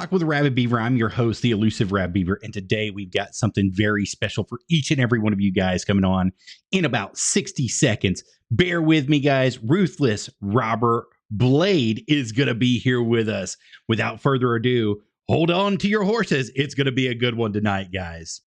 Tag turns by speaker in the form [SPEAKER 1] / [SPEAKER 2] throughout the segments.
[SPEAKER 1] Talk with Rabbit Beaver. I'm your host, the elusive Rabbit Beaver, and today we've got something very special for each and every one of you guys coming on in about 60 seconds. Bear with me, guys. Ruthless Robert Blade is going to be here with us. Without further ado, hold on to your horses. It's going to be a good one tonight, guys.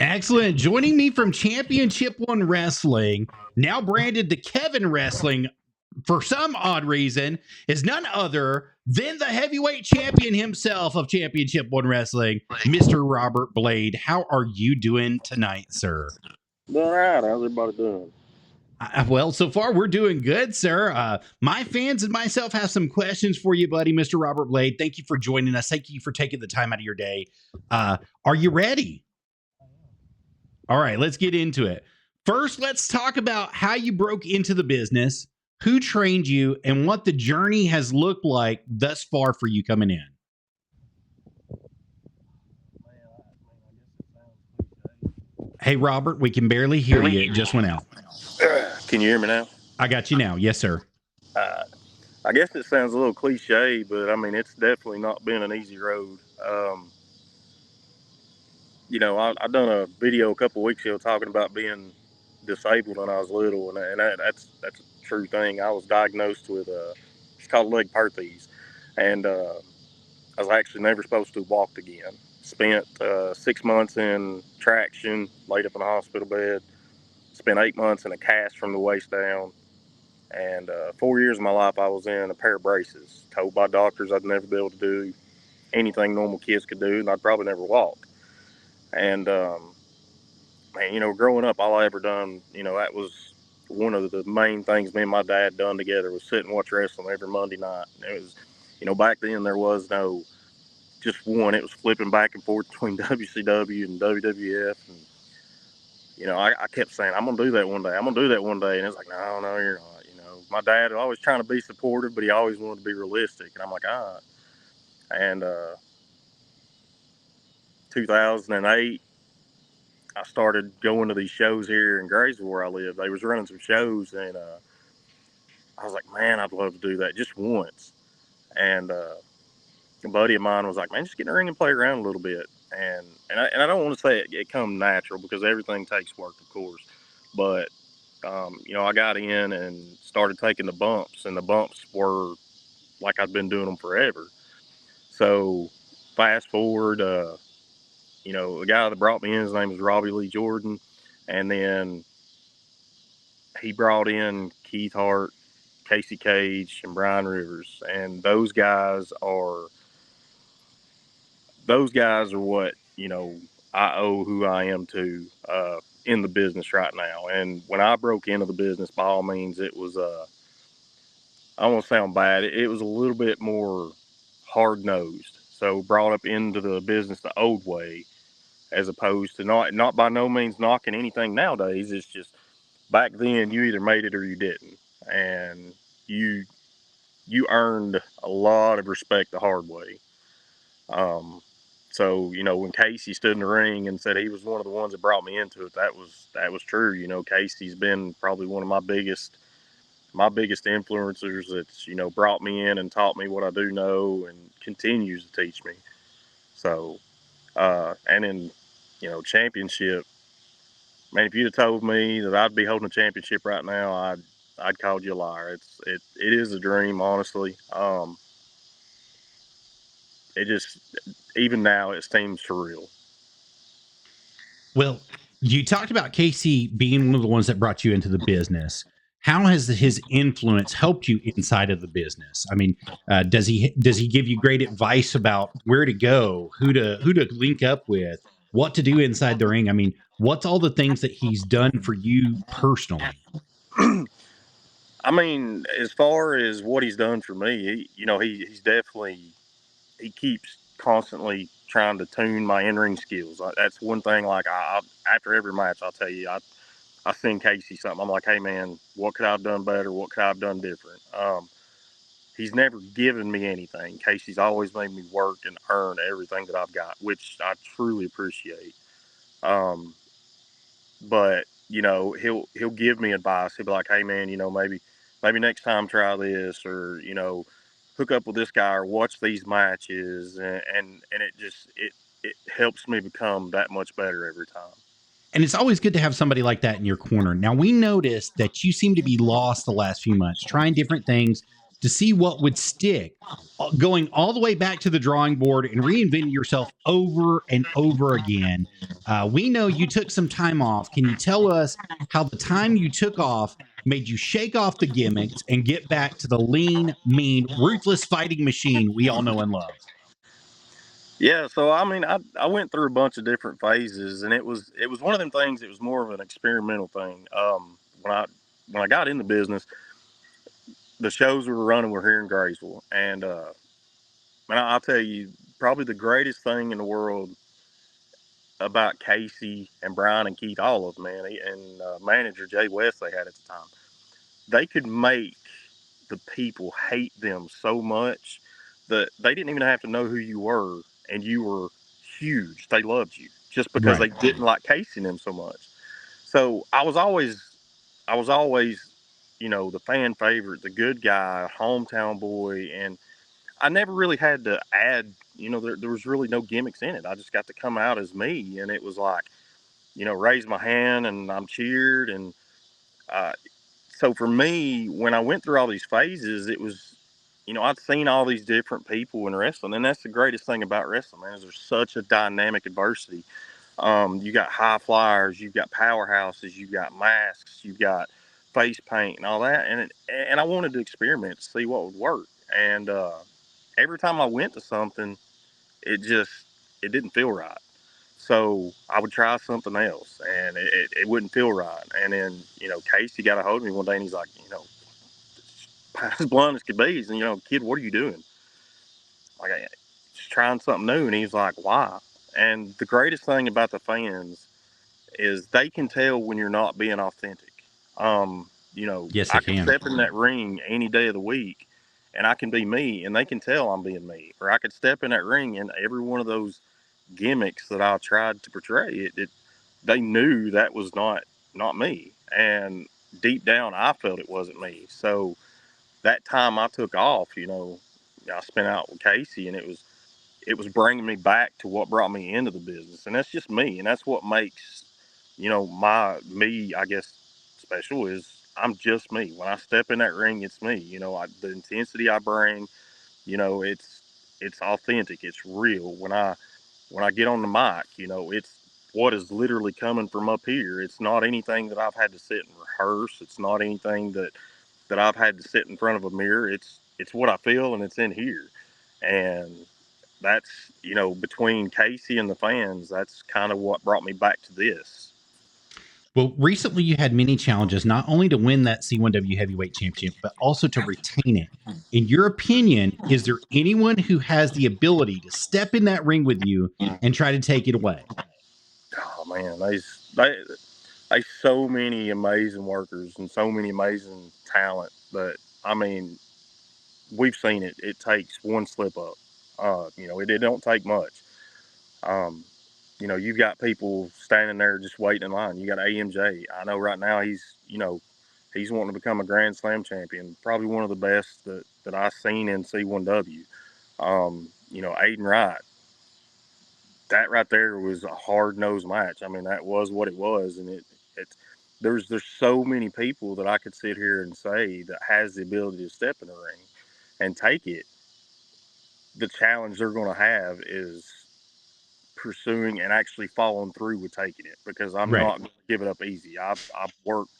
[SPEAKER 1] Excellent. Joining me from Championship One Wrestling, now branded to Kevin Wrestling for some odd reason, is none other than the heavyweight champion himself of Championship One Wrestling, Mr. Robert Blade. How are you doing tonight, sir?
[SPEAKER 2] Doing all right. How's everybody doing?
[SPEAKER 1] Well, so far we're doing good, sir. My fans and myself have some questions for you, buddy, Mr. Robert Blade. Thank you for joining us. Thank you for taking the time out of your day. Are you ready? All right, let's get into it. First, let's talk about how you broke into the business, who trained you, and what the journey has looked like thus far for you coming in. Hey, Robert, we can barely hear you. It just went out.
[SPEAKER 2] Can you hear me now?
[SPEAKER 1] I got you now. Yes, sir.
[SPEAKER 2] I guess it sounds a little cliche, but I mean, it's definitely not been an easy road. I done a video a couple weeks ago talking about being disabled when I was little, and that's a true thing. I was diagnosed with it's called leg perthes, and I was actually never supposed to have walked again. Spent 6 months in traction, laid up in a hospital bed. Spent 8 months in a cast from the waist down, and 4 years of my life I was in a pair of braces. Told by doctors I'd never be able to do anything normal kids could do, and I'd probably never walk. And growing up, all I ever done, that was one of the main things me and my dad done together was sit and watch wrestling every Monday night. And it was, back then there was no just one. It was flipping back and forth between WCW and WWF. And, I kept saying, I'm going to do that one day. I'm going to do that one day. And it's like, no, you're not. My dad was always trying to be supportive, but he always wanted to be realistic. And I'm like, all right. And 2008, I started going to these shows here in Graysville where I live. They was running some shows, and I was like, man, I'd love to do that just once. And a buddy of mine was like, man, just get in the ring and play around a little bit. And I don't want to say it come natural because everything takes work, of course. But, I got in and started taking the bumps, and the bumps were like I'd been doing them forever. So fast forward, the guy that brought me in, his name is Robbie Lee Jordan. And then he brought in Keith Hart, Casey Cage, and Brian Rivers. And those guys are what, I owe who I am to in the business right now. And when I broke into the business, by all means, it was, I don't want to sound bad, it was a little bit more hard-nosed. So brought up into the business the old way, as opposed to not by no means knocking anything nowadays. It's just back then you either made it or you didn't, and you earned a lot of respect the hard way. So when Casey stood in the ring and said he was one of the ones that brought me into it, that was true. Casey's been probably one of my biggest influencers that's brought me in and taught me what I do know and continues to teach me. So and in championship, man, if you'd have told me that I'd be holding a championship right now, I'd called you a liar. It is a dream, honestly. It just, even now, it seems surreal.
[SPEAKER 1] Well, you talked about Casey being one of the ones that brought you into the business. How has his influence helped you inside of the business? I mean, does he give you great advice about where to go, who to link up with, what to do inside the ring? I mean, what's all the things that he's done for you personally?
[SPEAKER 2] I mean, as far as what he's done for me, he's definitely, he keeps constantly trying to tune my in-ring skills. That's one thing. Like after every match, I'll tell you, I send Casey something. I'm like, hey man, what could I have done better? What could I have done different? He's never given me anything. Casey's always made me work and earn everything that I've got, which I truly appreciate. Um, but he'll give me advice. He'll be like, hey man, maybe next time try this, or hook up with this guy, or watch these matches, and it helps me become that much better every time.
[SPEAKER 1] And it's always good to have somebody like that in your corner. Now, we noticed that you seem to be lost the last few months, trying different things to see what would stick, going all the way back to the drawing board and reinventing yourself over and over again. We know you took some time off. Can you tell us how the time you took off made you shake off the gimmicks and get back to the lean, mean, ruthless fighting machine we all know and love?
[SPEAKER 2] Yeah, so I mean, I went through a bunch of different phases, and it was one of them things. It was more of an experimental thing. When I got in the business, the shows we were running were here in Graysville, and man, I'll tell you, probably the greatest thing in the world about Casey and Brian and Keith, all of them, man, and manager Jay West they had at the time. They could make the people hate them so much that they didn't even have to know who you were, and you were huge. They loved you just because they
[SPEAKER 1] Right.
[SPEAKER 2] didn't like Casey and them so much. So I was always, the fan favorite, the good guy, hometown boy, and I never really had to add. There was really no gimmicks in it. I just got to come out as me, and it was like, raise my hand and I'm cheered, and uh, so for me, when I went through all these phases, it was, I'd seen all these different people in wrestling, and that's the greatest thing about wrestling, man. Is there's such a dynamic adversity. You got high flyers, you've got powerhouses, you've got masks, you've got face paint and all that, and I wanted to experiment to see what would work. And every time I went to something, it just it didn't feel right. So I would try something else, and it wouldn't feel right. And then Casey got a hold of me one day, and he's like, as blunt as could be, he's, kid, what are you doing? Like, just trying something new. And he's like, why? And the greatest thing about the fans is they can tell when you're not being authentic.
[SPEAKER 1] Yes, they
[SPEAKER 2] I can
[SPEAKER 1] can.
[SPEAKER 2] step in that ring any day of the week, and I can be me, and they can tell I'm being me. Or I could step in that ring, and every one of those gimmicks that I tried to portray, they knew that was not me, and deep down I felt it wasn't me. So that time I took off, I spent out with Casey, and it was bringing me back to what brought me into the business, and that's just me, and that's what makes my me, I guess, special. Is I'm just me. When I step in that ring, it's me. The intensity I bring, it's authentic, it's real. When I get on the mic, it's what is literally coming from up here. It's not anything that I've had to sit and rehearse. It's not anything that I've had to sit in front of a mirror. It's what I feel, and it's in here. And that's, between Casey and the fans, that's kind of what brought me back to this.
[SPEAKER 1] Well, recently you had many challenges, not only to win that C1W heavyweight championship, but also to retain it. In your opinion, is there anyone who has the ability to step in that ring with you and try to take it away?
[SPEAKER 2] Oh man, they so many amazing workers and so many amazing talent. But I mean, we've seen it. It takes one slip up. It don't take much. Um, you've got people standing there just waiting in line. You got AMJ. I know right now he's wanting to become a Grand Slam champion. Probably one of the best that I've seen in C1W. Aiden Wright. That right there was a hard nosed match. I mean, that was what it was, and it there's so many people that I could sit here and say that has the ability to step in the ring and take it. The challenge they're going to have is pursuing and actually following through with taking it, because I'm
[SPEAKER 1] Right.
[SPEAKER 2] not going to give it up easy. I've worked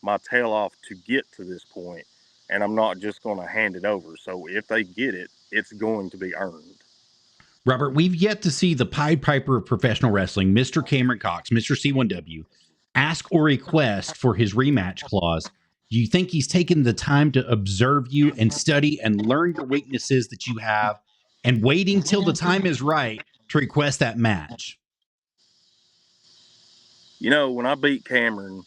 [SPEAKER 2] my tail off to get to this point, and I'm not just going to hand it over. So if they get it, it's going to be earned.
[SPEAKER 1] Robert, we've yet to see the Pied Piper of professional wrestling, Mr. Cameron Cox, Mr. C1W, ask or request for his rematch clause. Do you think he's taken the time to observe you and study and learn your weaknesses that you have and waiting till the time is right to request that match?
[SPEAKER 2] You know, when I beat Cameron,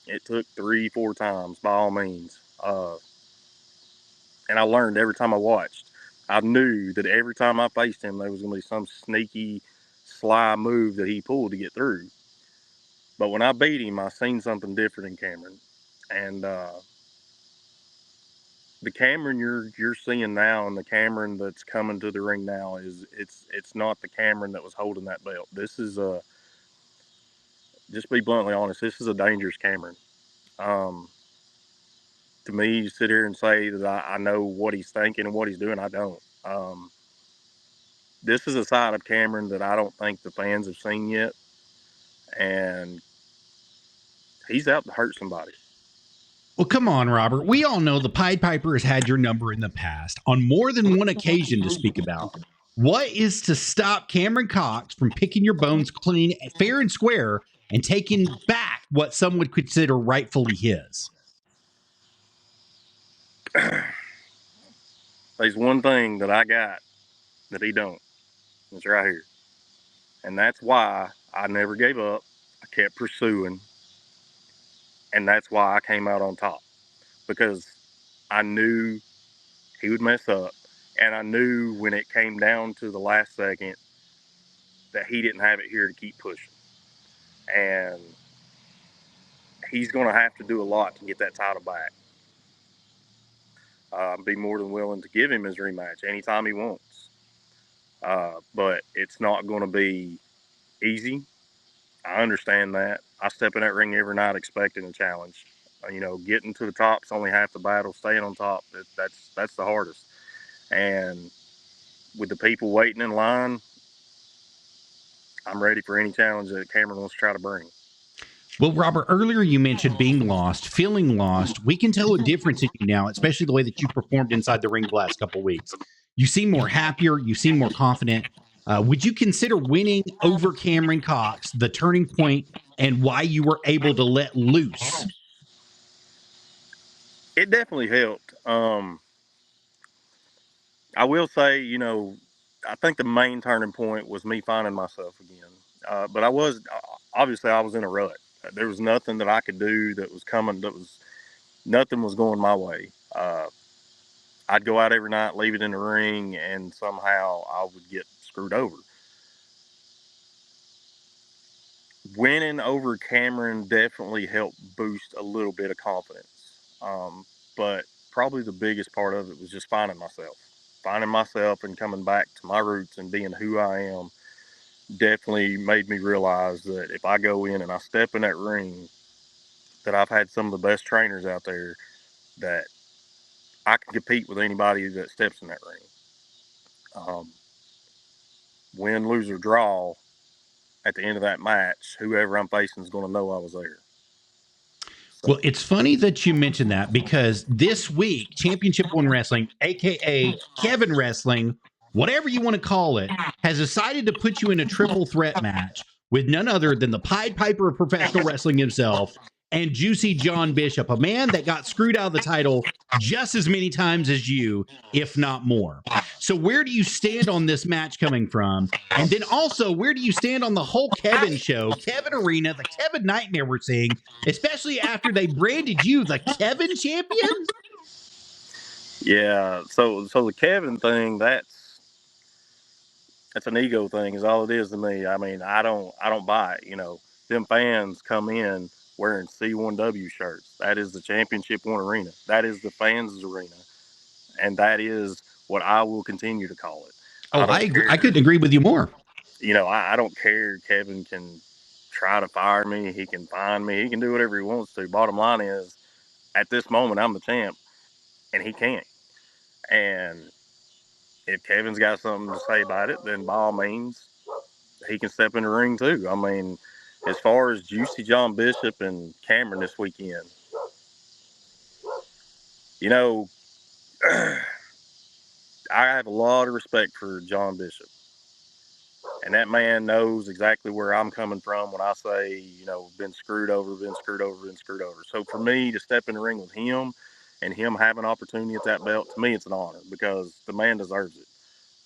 [SPEAKER 2] it took 3-4 times by all means. And I learned every time I watched. I knew that every time I faced him, there was going to be some sneaky, sly move that he pulled to get through. But when I beat him, I seen something different in Cameron. And the Cameron you're seeing now, and the Cameron that's coming to the ring now, it's not the Cameron that was holding that belt. This is just be bluntly honest, this is a dangerous Cameron. To me, you sit here and say that I know what he's thinking and what he's doing. I don't. This is a side of Cameron that I don't think the fans have seen yet, and he's out to hurt somebody.
[SPEAKER 1] Well, come on, Robert. We all know the Pied Piper has had your number in the past on more than one occasion to speak about. What is to stop Cameron Cox from picking your bones clean, fair and square, and taking back what some would consider rightfully his?
[SPEAKER 2] There's one thing that I got that he don't. It's right here. And that's why I never gave up. I kept pursuing. And that's why I came out on top. Because I knew he would mess up. And I knew when it came down to the last second that he didn't have it here to keep pushing. And he's going to have to do a lot to get that title back. I'd be more than willing to give him his rematch anytime he wants. But it's not going to be easy. I understand that. I step in that ring every night expecting a challenge. You know, getting to the top's only half the battle. Staying on top, that's the hardest. And with the people waiting in line, I'm ready for any challenge that Cameron wants to try to bring.
[SPEAKER 1] Well, Robert, earlier you mentioned being lost, feeling lost. We can tell a difference in you now, especially the way that you performed inside the ring the last couple of weeks. You seem more happier. You seem more confident. Would you consider winning over Cameron Cox the turning point and why you were able to let loose?
[SPEAKER 2] It definitely helped. I will say, you know, I think the main turning point was me finding myself again. But I was obviously I was in a rut. There was nothing that I could do that was coming. Nothing was going my way. I'd go out every night, leave it in the ring, and somehow I would get screwed over. Winning over Cameron definitely helped boost a little bit of confidence. But probably the biggest part of it was just finding myself and coming back to my roots and being who I am. Definitely made me realize that if I go in and I step in that ring, that I've had some of the best trainers out there, that I can compete with anybody that steps in that ring. Win, lose, or draw, at the end of that match, whoever I'm facing is going to know I was there. So,
[SPEAKER 1] Well, it's funny that you mentioned that because this week, Championship One Wrestling, aka Kevin Wrestling, whatever you want to call it, has decided to put you in a triple threat match with none other than the Pied Piper of professional wrestling himself and Juicy John Bishop, a man that got screwed out of the title just as many times as you, if not more. So, where do you stand on this match coming from? And then also, where do you stand on the whole Kevin show, Kevin Arena, the Kevin Nightmare we're seeing, especially after they branded you the Kevin champion?
[SPEAKER 2] yeah. So the Kevin thing, that's an ego thing, is all it is to me. I mean, I don't buy it. You know, them fans come in wearing C1W shirts. That is the Championship One arena. That is the fans' arena, and that is what I will continue to call it.
[SPEAKER 1] Oh,
[SPEAKER 2] I
[SPEAKER 1] I
[SPEAKER 2] don't
[SPEAKER 1] agree.
[SPEAKER 2] care.
[SPEAKER 1] I couldn't agree with you more.
[SPEAKER 2] You know, I don't care. Kevin can try to fire me. He can find me. He can do whatever he wants to. Bottom line is, at this moment, I'm the champ, and he can't. And if Kevin's got something to say about it, then by all means, he can step in the ring too. I mean, as far as Juicy John Bishop and Cameron this weekend, you know, I have a lot of respect for John Bishop. And that man knows exactly where I'm coming from when I say, you know, been screwed over, been screwed over, been screwed over. So for me to step in the ring with him and him have an opportunity at that belt, to me, it's an honor because the man deserves it.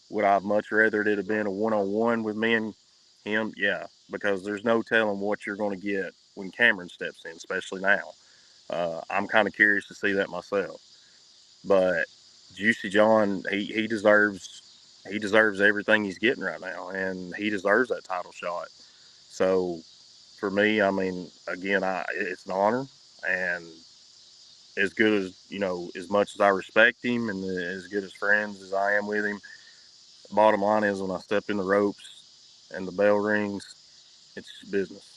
[SPEAKER 2] Would I have much rather it have been a one-on-one with me and him? Yeah, because there's no telling what you're going to get when Cameron steps in, especially now. I'm kind of curious to see that myself. But Juicy John, he deserves everything he's getting right now, and he deserves that title shot. So for me, I mean, again, it's an honor, and as good as, you know, as much as I respect him and as good as friends as I am with him, bottom line is when I step in the ropes and the bell rings, it's just business.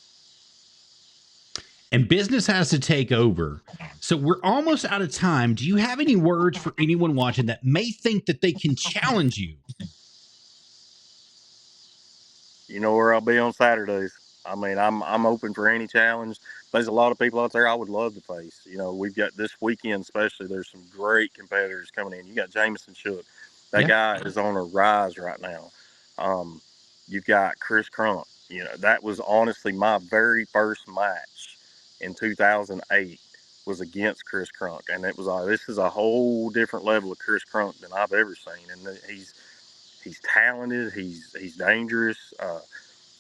[SPEAKER 1] And business has to take over. So we're almost out of time. Do you have any words for anyone watching that may think that they can challenge you?
[SPEAKER 2] You know where I'll be on Saturdays. I mean, I'm open for any challenge. There's a lot of people out there I would love to face. You know, we've got this weekend especially. There's some great competitors coming in. You got Jameson Shook. That guy is on a rise right now. You've got Chris Crump. You know, that was honestly my very first match in 2008 was against Chris Crump, and it was this is a whole different level of Chris Crump than I've ever seen, and he's talented. He's dangerous.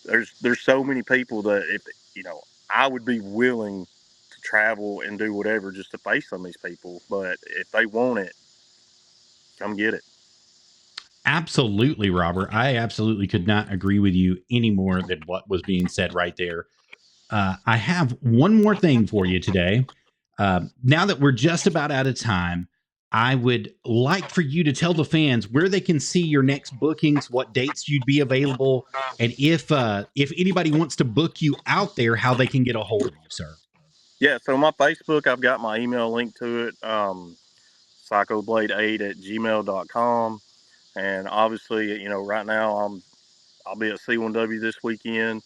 [SPEAKER 2] There's so many people that, if you know, I would be willing to travel and do whatever just to face some of these people. But if they want it, come get it.
[SPEAKER 1] Absolutely, Robert. I absolutely could not agree with you any more than what was being said right there. I have one more thing for you today. Now that we're just about out of time, I would like for you to tell the fans where they can see your next bookings, what dates you'd be available, and if anybody wants to book you out there, how they can get a hold of you, sir.
[SPEAKER 2] Yeah, so my Facebook, I've got my email link to it, psychoblade8@gmail.com. And obviously, you know, right now I'll be at C1W this weekend.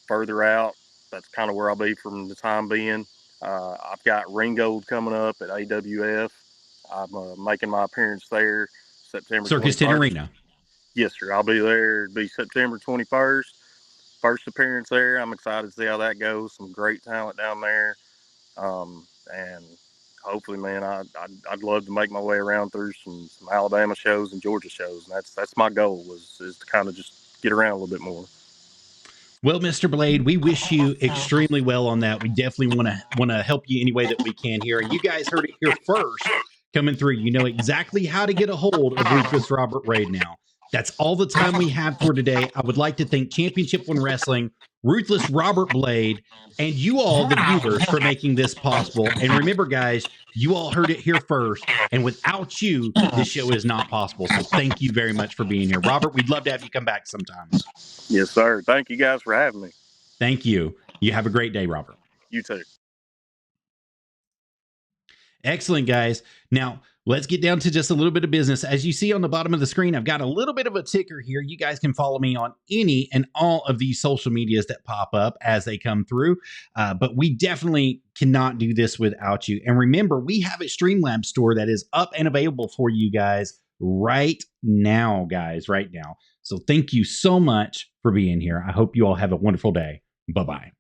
[SPEAKER 2] Further out, that's kind of where I'll be from the time being. I've got Ringgold coming up at AWF. I'm making my appearance there September
[SPEAKER 1] Circus
[SPEAKER 2] 21st.
[SPEAKER 1] Tent Arena.
[SPEAKER 2] Yes, sir. I'll be there. It'll be September 21st. First appearance there. I'm excited to see how that goes. Some great talent down there. And hopefully, man, I'd love to make my way around through some Alabama shows and Georgia shows. And that's my goal is to kind of just get around a little bit more.
[SPEAKER 1] Well, Mr. Blade, we wish you extremely well on that. We definitely want to help you any way that we can here. And you guys heard it here first coming through. You know exactly how to get a hold of Ruthless Robert Blade now. That's all the time we have for today. I would like to thank Championship One Wrestling, Ruthless Robert Blade, and you all, the viewers, for making this possible. And remember, guys, you all heard it here first. And without you, this show is not possible. So thank you very much for being here. Robert, we'd love to have you come back sometime.
[SPEAKER 2] Yes, sir. Thank you guys for having me.
[SPEAKER 1] Thank you. You have a great day, Robert.
[SPEAKER 2] You too.
[SPEAKER 1] Excellent, guys. Now, let's get down to just a little bit of business. As you see on the bottom of the screen, I've got a little bit of a ticker here. You guys can follow me on any and all of these social medias that pop up as they come through. But we definitely cannot do this without you. And remember, we have a Streamlabs store that is up and available for you guys right now, guys, right now. So thank you so much for being here. I hope you all have a wonderful day. Bye-bye.